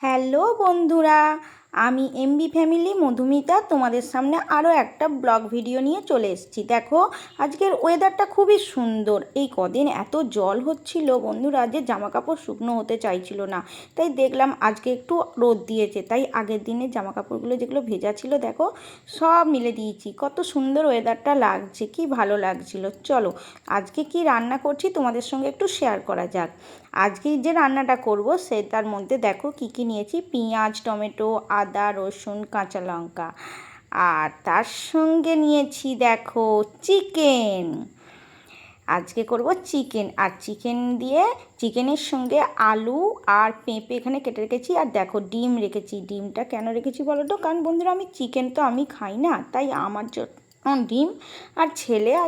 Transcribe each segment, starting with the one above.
Hello বন্ধুরা, আমি MB family Madhumita তোমাদের সামনে আরও একটা ব্লগ ভিডিও নিয়ে চলে এসেছি। দেখো, আজকের ওয়েদারটা খুবই সুন্দর। এই কদিন এত জল হচ্ছিল বন্ধুরা যে জামা কাপড় শুকনো হতে চাইছিল না, তাই দেখলাম আজকে একটু রোদ দিয়েছে, তাই আগের দিনের জামা কাপড়গুলো যেগুলো ভেজা ছিল দেখো সব মিলে দিয়েছি। কত সুন্দর ওয়েদারটা লাগছে, কি ভালো লাগছিল। চলো আজকে কি রান্না করছি তোমাদের সঙ্গে একটু শেয়ার করা যাক। আজকে যে রান্নাটা করব সেটার মধ্যে দেখো কি কি নিয়েছি: পেঁয়াজ, টমেটো, আদা, রসুন, কাঁচা লঙ্কা, আর তার সঙ্গে নিয়েছি দেখো চিকেন। আজকে করব চিকেন, আর চিকেন দিয়ে চিকেনের সঙ্গে আলু আর পেঁপে এখানে কেটে রেখেছি, আর দেখো ডিম রেখেছি। ডিমটা কেন রেখেছি বলো তো? কারণ বন্ধুরা আমি চিকেন তো আমি খাই না, তাই আমার জন্য ডিম, আর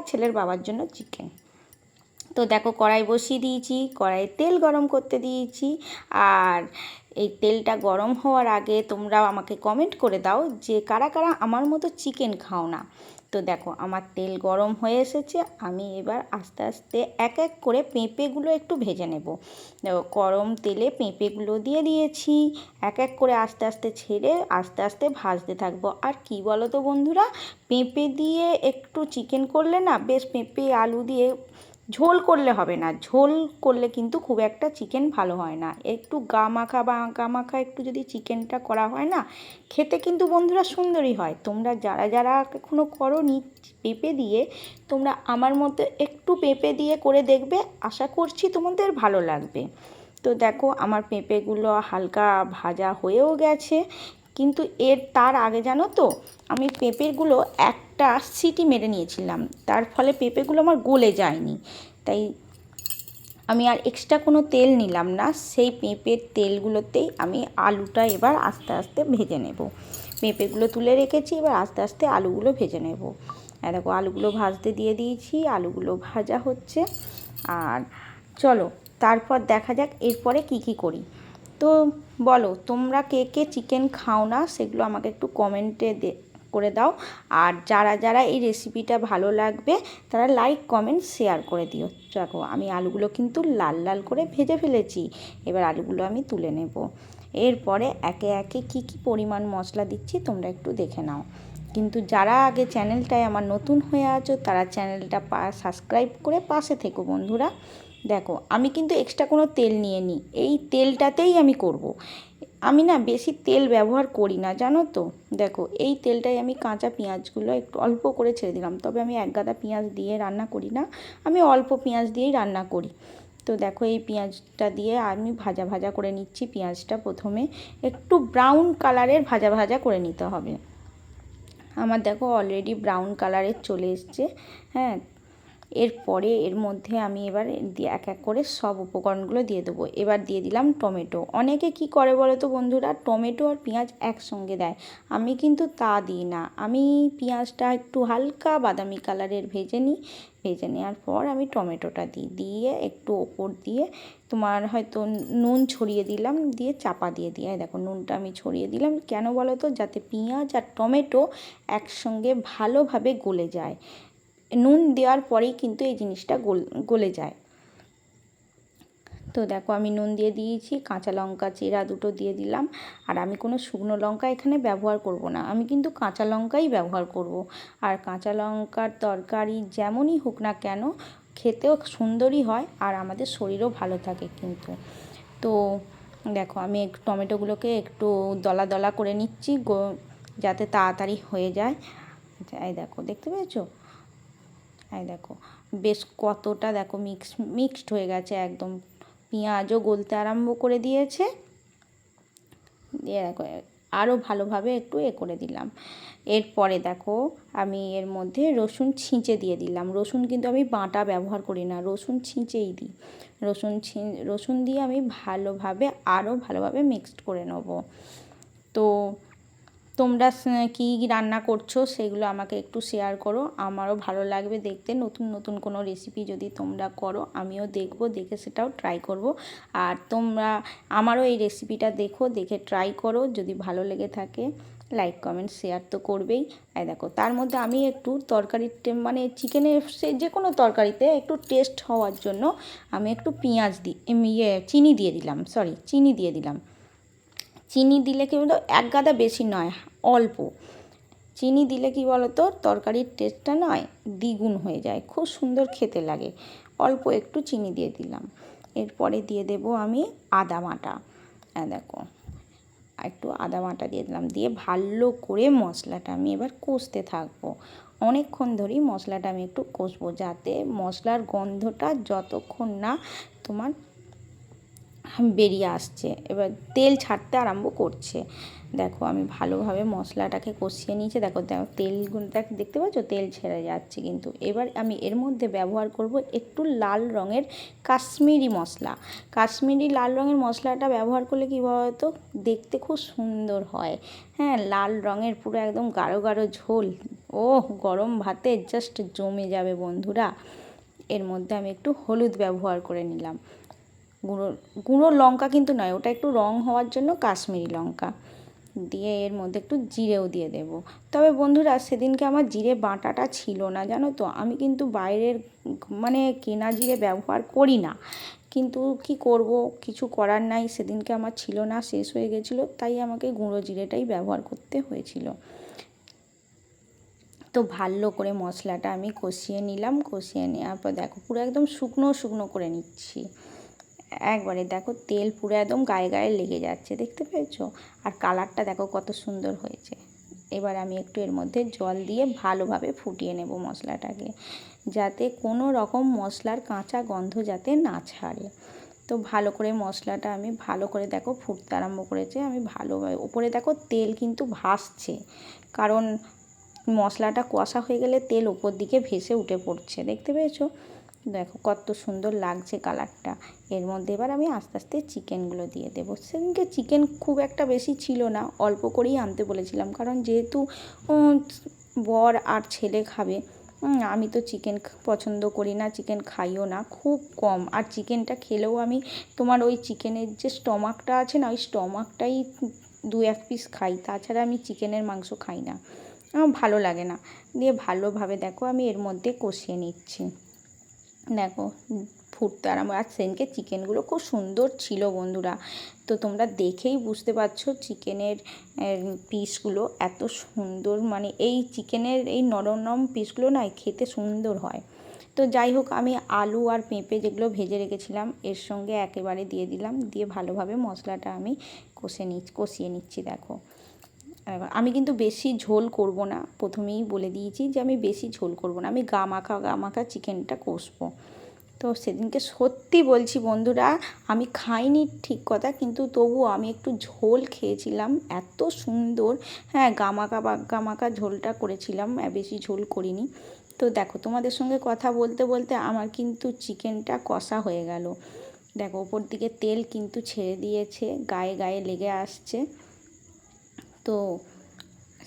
ছেলের বাবার জন্য চিকেন। তো দেখো কড়াই বসিয়ে দিয়েছি, কড়াইয়ে তেল গরম করতে দিয়েছি। আর এই তেলটা গরম হওয়ার আগে তোমরা আমাকে কমেন্ট করে দাও যে কারা কারা আমার মতো চিকেন খাও না। তো দেখো আমার তেল গরম হয়ে এসেছে, আমি এবার আস্তে আস্তে এক এক করে পেঁপেগুলো একটু ভেজে নেব। দেখো গরম তেলে পেঁপেগুলো দিয়ে দিয়েছি, এক এক করে আস্তে আস্তে ছেড়ে আস্তে আস্তে ভাজতে থাকবো। আর কি বলো তো বন্ধুরা, পেঁপে দিয়ে একটু চিকেন করলে না বেশ, পেঁপে আলু দিয়ে ঝোল করলে হবে না, ঝোল করলে কিন্তু খুব একটা চিকেন ভালো হয় না। একটু গা মাখা বা গা মাখা একটু যদি চিকেনটা করা হয় না, খেতে কিন্তু বন্ধুরা সুন্দরই হয়। তোমরা যারা যারা এখনও করোনি পেঁপে দিয়ে, তোমরা আমার মতো একটু পেঁপে দিয়ে করে দেখবে, আশা করছি তোমাদের ভালো লাগবে। তো দেখো আমার পেঁপেগুলো হালকা ভাজা হয়েও গেছে, কিন্তু তার আগে জানো তো আমি পেঁপেগুলো একটা সিটি মেরে নিয়েছিলাম, তার ফলে পেঁপেগুলো আমার গলে যায়নি। তাই আমি আর এক্সট্রা কোনো তেল নিলাম না, সেই পেঁপের তেলগুলোতেই আমি আলুটা এবার আস্তে আস্তে ভেজে নেব। পেঁপেগুলো তুলে রেখেছি, এবার আস্তে আস্তে আলুগুলো ভেজে নেব। দেখো আলুগুলো ভাজতে দিয়ে দিয়েছি, আলুগুলো ভাজা হচ্ছে। আর চলো তারপর দেখা যাক এরপরে কি কি করি। তো বলো তোমরা কে কে চিকেন খাও না, সেগুলো আমাকে একটু কমেন্টে করে দাও। আর যারা যারা এই রেসিপিটা ভালো লাগবে তারা লাইক কমেন্ট শেয়ার করে দিও। দেখো আমি আলুগুলো কিন্তু লাল লাল করে ভেজে ফেলেছি, এবার আলুগুলো আমি তুলে নেব। এরপরে একে একে কি কি পরিমাণ মশলা দিচ্ছি তোমরা একটু দেখে নাও। কিন্তু যারা আগে চ্যানেলটায় আমার নতুন হয়ে আছো তারা চ্যানেলটা সাবস্ক্রাইব করে পাশে থেকো বন্ধুরা। দেখো আমি কিন্তু এক্সট্রা কোনো তেল নিয়ে নিই, এই তেলটাতেই আমি করব। আমি না বেশি তেল ব্যবহার করি না জানো তো। দেখো এই তেলটাই আমি কাঁচা পেঁয়াজগুলো একটু অল্প করে ছেড়ে দিলাম, তবে আমি এক গাদা পেঁয়াজ দিয়ে রান্না করি না, আমি অল্প পেঁয়াজ দিয়েই রান্না করি। তো দেখো এই পেঁয়াজটা দিয়ে আমি ভাজা ভাজা করে নিচ্ছি। পেঁয়াজটা প্রথমে একটু ব্রাউন কালারের ভাজা ভাজা করে নিতে হবে। আমার দেখো অলরেডি ব্রাউন কালারের চলে এসছে। হ্যাঁ, এরপরে এর মধ্যে আমি এবার এক এক করে সব উপকরণগুলো দিয়ে দেবো। এবার দিয়ে দিলাম টমেটো। অনেকে কি করে বলো তো বন্ধুরা, টমেটো আর পেঁয়াজ একসঙ্গে দেয়, আমি কিন্তু তা দিই না। আমি পেঁয়াজটা একটু হালকা বাদামি কালারের ভেজে নিই, ভেজে নেওয়ার পর আমি টমেটোটা দিয়ে একটু ওপর দিয়ে তোমার হয়তো নুন ছড়িয়ে দিলাম, দিয়ে চাপা দিয়ে দিই। দেখো নুনটা আমি ছড়িয়ে দিলাম কেন বলো তো, যাতে পেঁয়াজ আর টমেটো একসঙ্গে ভালোভাবে গলে যায়। নুন দেওয়ার পরেই কিন্তু এই জিনিসটা গলে যায়। তো দেখো আমি নুন দিয়ে দিয়েছি, কাঁচা লঙ্কা চেরা দুটো দিয়ে দিলাম। আর আমি কোনো শুকনো লঙ্কা এখানে ব্যবহার করব না, আমি কিন্তু কাঁচা লঙ্কাই ব্যবহার করব। আর কাঁচা লঙ্কার তরকারি যেমনই হোক না কেন খেতেও সুন্দরই হয়, আর আমাদের শরীরও ভালো থাকে কিন্তু। তো দেখো আমি টমেটোগুলোকে একটু দলা দলা করে নিচ্ছি যাতে তাড়াতাড়ি হয়ে যায়। এই দেখো দেখতে পেয়েছো, এই দেখো বেশ কতটা দেখো মিক্সড হয়ে গেছে একদম, পেঁয়াজও গলতে আরম্ভ করে দিয়েছে। দিয়ে দেখো আরও ভালোভাবে একটু করে দিলাম। এরপরে দেখো আমি এর মধ্যে রসুন ছিঁচে দিয়ে দিলাম। রসুন কিন্তু আমি বাটা ব্যবহার করি না, রসুন ছিঁচেই দিই। রসুন দিয়ে আমি আরও ভালোভাবে মিক্সড করে নেব। তো তোমরা কী রান্না করছো সেগুলো আমাকে একটু শেয়ার করো, আমারও ভালো লাগবে দেখতে। নতুন নতুন কোনো রেসিপি যদি তোমরা করো আমিও দেখব, দেখে সেটাও ট্রাই করব। আর তোমরা আমারও এই রেসিপিটা দেখে ট্রাই করো, যদি ভালো লেগে থাকে লাইক কমেন্ট শেয়ার তো করবেই। দেখো তার মধ্যে আমি একটু তরকারিতে মানে চিকেনের যে কোনো তরকারিতে একটু টেস্ট হওয়ার জন্য আমি একটু চিনি দিয়ে দিলাম। চিনি দিলে কি বলতো, এক গাদা বেশি নয়, অল্প চিনি দিলে কি বলতো তরকারির টেস্টটা নয় দ্বিগুণ হয়ে যায়, খুব সুন্দর খেতে লাগে। অল্প একটু চিনি দিয়ে দিলাম। এরপরে দিয়ে দেব আমি আদা বাটা। দেখো একটু আদা বাটা দিয়ে দিলাম, দিয়ে ভালো করে মশলাটা আমি এবার কষতে থাকবো। অনেকক্ষণ ধরেই মশলাটা আমি একটু কষবো, যাতে মশলার গন্ধটা যতক্ষণ না তোমার বেরিয়ে আসছে, এবার তেল ছাড়তে আরম্ভ করছে। দেখো আমি ভালোভাবে মশলাটাকে কষিয়ে নিয়েছি। দেখো দেখো তেলগুলোটা দেখতে পাচ্ছ, তেল ছেড়ে যাচ্ছে। কিন্তু এবার আমি এর মধ্যে ব্যবহার করব একটু লাল রঙের কাশ্মীরি মশলা। কাশ্মীরি লাল রঙের মশলাটা ব্যবহার করলে কী বলতো, দেখতে খুব সুন্দর হয়। হ্যাঁ, লাল রঙের পুরো একদম গাঢ় গাঢ় ঝোল, ও গরম ভাতে জাস্ট জমে যাবে বন্ধুরা। এর মধ্যে আমি একটু হলুদ ব্যবহার করে নিলাম। গুঁড়ো লঙ্কা কিন্তু নয়, ওটা একটু রং হওয়ার জন্য কাশ্মীরি লঙ্কা দিয়ে এর মধ্যে একটু জিরেও দিয়ে দেব। তবে বন্ধুরা সেদিনকে আমার জিরে বাটাটা ছিল না, জানো তো। আমি কিন্তু বাইরের মানে কেনা জিরে ব্যবহার করি না, কিন্তু কি করব, কিছু করার নাই। সেদিনকে আমার ছিল না, শেষ হয়ে গেছিলো, তাই আমাকে গুঁড়ো জিরেটাই ব্যবহার করতে হয়েছিল। তো ভালো করে মশলাটা আমি কষিয়ে নিলাম। কষিয়ে নেওয়ার পর দেখো পুরো একদম শুকনো শুকনো করে নিচ্ছি একবারে। দেখো তেল পুরো একদম গায়ে গায়ে লেগে যাচ্ছে, দেখতে পেয়েছো? আর কালারটা দেখো কত সুন্দর হয়েছে। এবার আমি একটু এর মধ্যে জল দিয়ে ভালোভাবে ফুটিয়ে নেব মশলাটাকে, যাতে কোনো রকম মশলার কাঁচা গন্ধ যাতে না ছাড়ে। তো ভালো করে মশলাটা আমি ভালো করে দেখো ফুটতে আরম্ভ করেছে। আমি ভালোভাবে উপরে দেখো তেল কিন্তু ভাসছে, কারণ মশলাটা কষা হয়ে গেলে তেল ওপর দিকে ভেসে উঠে পড়ছে, দেখতে পেয়েছো? দেখো কত সুন্দর লাগছে কালারটা। এর মধ্যে এবার আমি আস্তে আস্তে চিকেনগুলো দিয়ে দেবো। সেদিনকে চিকেন খুব একটা বেশি ছিল না, অল্প করেই আনতে বলেছিলাম, কারণ যেহেতু বর আর ছেলে খাবে। আমি তো চিকেন পছন্দ করি না, চিকেন খাইও না, খুব কম। আর চিকেনটা খেলেও আমি তোমার ওই চিকেনের যে স্টমাকটা আছে না, ওই স্টমাকটাই 2-1 পিস খাই, তাছাড়া আমি চিকেনের মাংস খাই না, আমার ভালো লাগে না। দিয়ে ভালোভাবে দেখো আমি এর মধ্যে কষিয়ে নিচ্ছি। দেখো ফুটতে আরম্ভ। আর সেদিনকে চিকেনগুলো খুব সুন্দর ছিল বন্ধুরা, তো তোমরা দেখেই বুঝতে পারছো চিকেনের পিসগুলো এত সুন্দর, মানে এই চিকেনের এই নরম নরম পিসগুলো না খেতে সুন্দর হয়। তো যাই হোক, আমি আলু আর পেঁপে যেগুলো ভেজে রেখেছিলাম এর সঙ্গে একেবারে দিয়ে দিলাম, দিয়ে ভালোভাবে মশলাটা আমি কষিয়ে নিচ্ছি। দেখো আমি কিন্তু বেশি ঝোল করব না, প্রথমেই বলে দিয়েছি যে আমি বেশি ঝোল করব না, আমি গা মাখা চিকেনটা কষবো। তো সেদিনকে সত্যি বলছি বন্ধুরা, আমি খাইনি ঠিক কথা, কিন্তু তবুও আমি একটু ঝোল খেয়েছিলাম, এত সুন্দর। হ্যাঁ, গা মাখা ঝোলটা করেছিলাম, বেশি ঝোল করিনি। তো দেখো তোমাদের সঙ্গে কথা বলতে বলতে আমার কিন্তু চিকেনটা কষা হয়ে গেল। দেখো ওপর দিকে তেল কিন্তু ছেড়ে দিয়েছে, গায়ে গায়ে লেগে আসছে। তো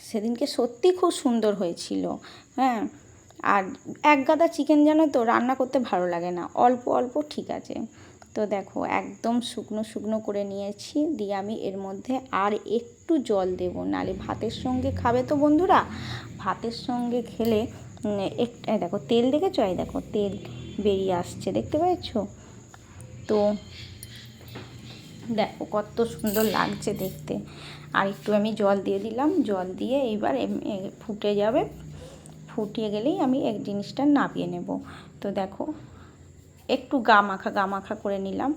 সেদিনকে সত্যি খুব সুন্দর হয়েছিল। হ্যাঁ, আর এক গাদা চিকেন জানো তো রান্না করতে ভালো লাগে না, অল্প অল্প ঠিক আছে। তো দেখো একদম শুকনো শুকনো করে নিয়েছি, দিয়ে আমি এর মধ্যে আর একটু জল দেব, নালে ভাতের সঙ্গে খাবে তো বন্ধুরা, ভাতের সঙ্গে খেলে দেখো তেল দেখেছো, এই দেখো তেল বেরিয়ে আসছে, দেখতে পেয়েছো? তো দেখো কত সুন্দর লাগছে দেখতে। আর একটু আমি জল দিয়ে দিলাম, জল দিয়ে এইবার ফুটে যাবে, ফুটিয়ে গেলেই আমি এক জিনিসটা নামিয়ে নেব। তো দেখো একটু গা মাখা করে নিলাম।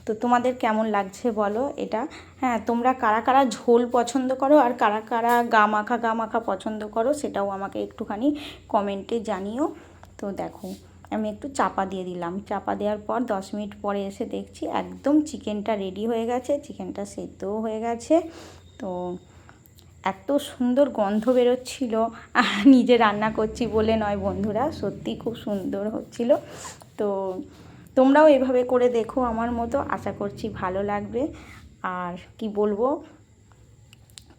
তো তোমাদের কেমন লাগছে বলো এটা? হ্যাঁ, তোমরা কারা কারা ঝোল পছন্দ করো আর কারা কারা গা মাখা পছন্দ করো, সেটাও আমাকে একটুখানি কমেন্টে জানিও। তো দেখো আমি একটু চাপা দিয়ে দিলাম, চাপা দেওয়ার পর 10 মিনিট পরে এসে দেখছি একদম চিকেনটা রেডি হয়ে গেছে, চিকেনটা সেদ্ধও হয়ে গেছে। তো এত সুন্দর গন্ধ বেরোচ্ছিল, নিজে রান্না করছি বলে নয় বন্ধুরা, সত্যি খুব সুন্দর হচ্ছিল। তো তোমরাও এভাবে করে দেখো আমার মতো, আশা করছি ভালো লাগবে। আর কি বলবো,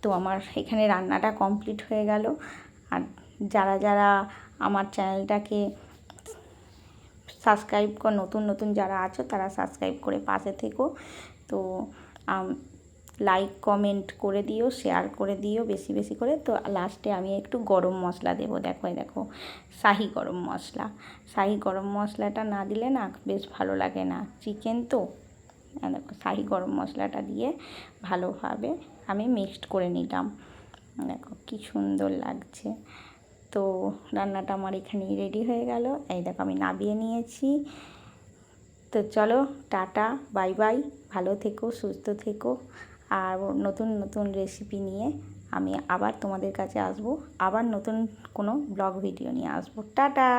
তো আমার এখানে রান্নাটা কমপ্লিট হয়ে গেল। আর যারা যারা আমার চ্যানেলটাকে সাবস্ক্রাইব নতুন নতুন যারা আছো তারা সাবস্ক্রাইব করে পাশে থেকো। তো লাইক কমেন্ট করে দিও, শেয়ার করে দিও বেশি বেশি করে। তো লাস্টে আমি একটু গরম মশলা দেবো, দেখো শাহি গরম মশলাটা না দিলে না বেশ ভালো লাগে না, চিকেন তো দেখো শাহি গরম মশলাটা দিয়ে ভালোভাবে আমি মিক্সড করে নিলাম। দেখো কি সুন্দর লাগছে। তো রান্নাটা আমার এখানেই রেডি হয়ে গেল। এই দেখো আমি নামিয়ে নিয়েছি। তো চলো টাটা, বাই বাই, ভালো থেকো, সুস্থ থেকো। আর নতুন নতুন রেসিপি নিয়ে আমি আবার তোমাদের কাছে আসবো, আবার নতুন কোনো ব্লগ ভিডিও নিয়ে আসবো। টাটা।